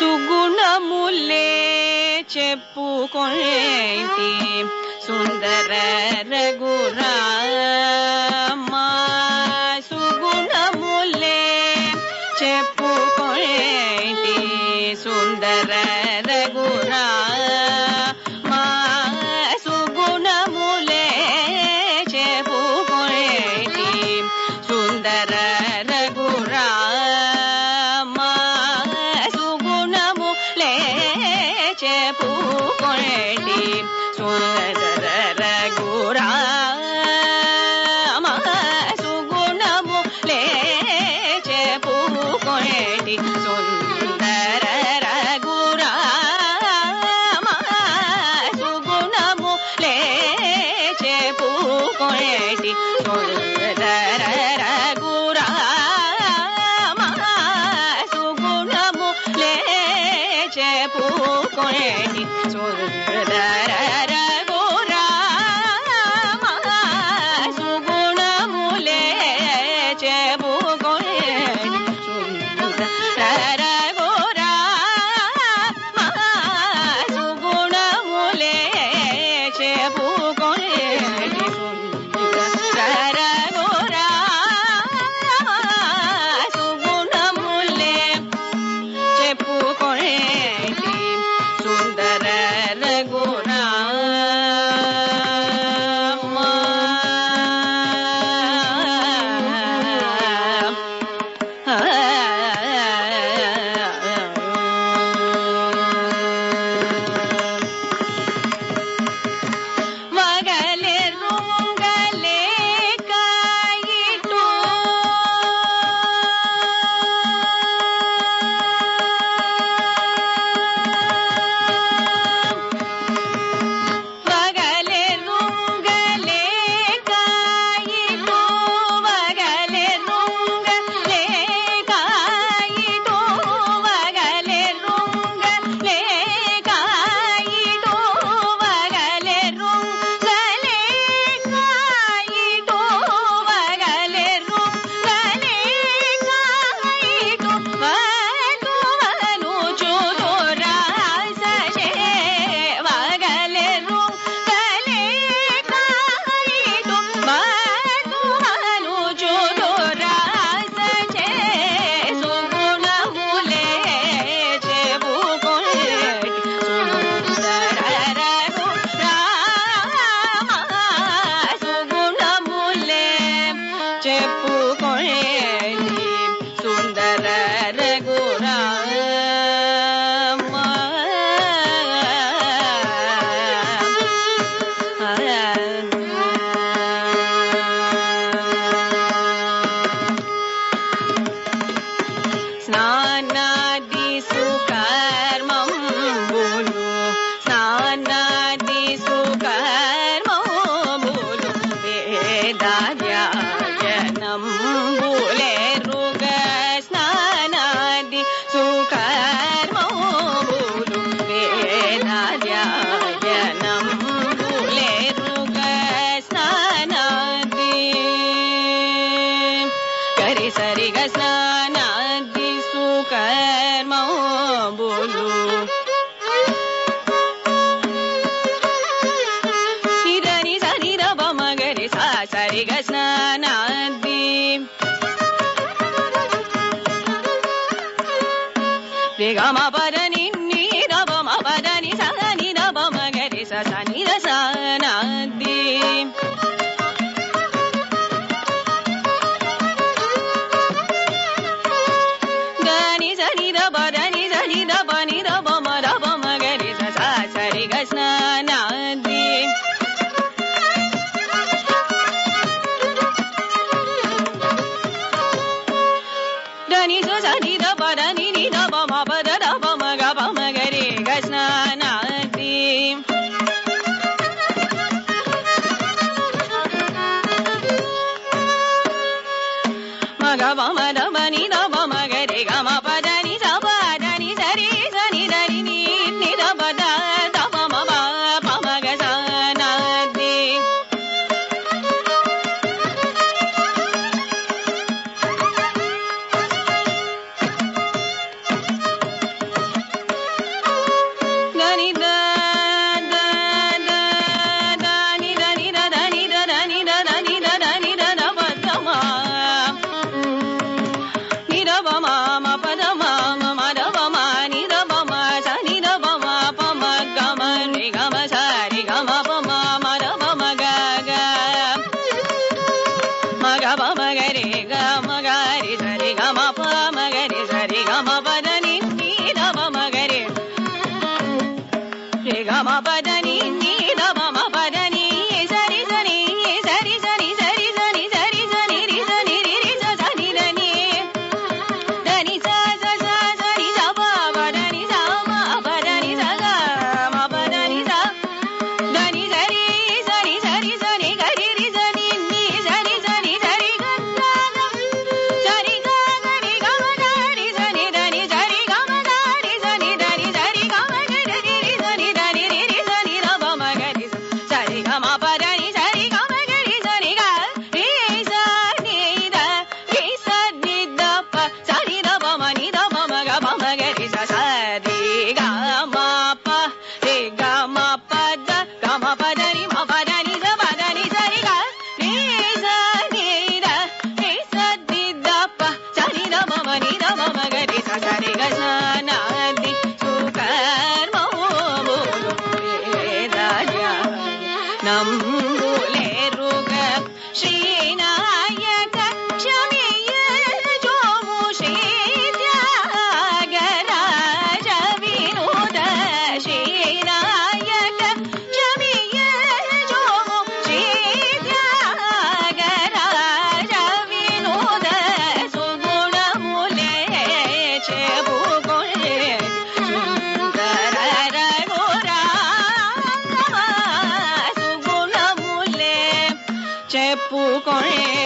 సుగుణములే చెప్పుకొనేటి సుందర రఘురామా సుగుణములే చెప్పుకొనేటి సుందర రఘురామా సుగుణములే చెప్పుకొనేటి సుందర రఘురామా సుగుణములే చెప్పుకొనేటి సుందర రఘురామా సుగుణములే చెప్పుకొనేటి సుందర రఘురామా సుగుణములే చెప్పుకొనేటి సుందర రఘురామా సుగుణములే చెప్పుకొనేటి సుందర రఘురామా సుగుణములే చెప్పుకొనేటి సుందర రఘురామా సుగుణములే చెప్పుకొనేటి సుందర రఘురామా సుగుణములే చెప్పుకొనేటి సుందర Raghurama మగలే రుంగలే quoit మగలే రుంగలే quoit మగలే రుంగలే quoit మగలే రుంగలే quoit మగలే రుంగలే quoit మగలే రుంగలే quoit మధువను చూదురాసే మగలే రుంగలే quoit మధువను చూదురాసే సుగుణములే చెప్పుకొనేటి సుందర రఘురామా సుగుణములే చెప్పుకొనేటి సుందర రఘురామా స్నానాది సుకర్మంబులు స్నానాది సుకర్మంబులు వేదాధ్యాయనంబులెరుగ స్నానాది సుకర్మంబులు వేదాధ్యాయనంబులెరుగ స్నానాది కరి సరిగ స్నానాది సుకర్మంబులు నిదని సని రమగరి సా సరిగ స్నానాది రేగమ పదని నీ రమ పదని సని రమగరి స సని రసనాది గని సని రబదని సని రబని రబమ రబమగరి స సరిగ స్నానాది దని సని రబదని ని రబమ పద రబమ గబమగరి గ స్నానాది మగమ రమని రబమగరి గమ పదని సపదని సరి సని దని ని రబద తపమ పమగ సనాది చెప్పుకొనే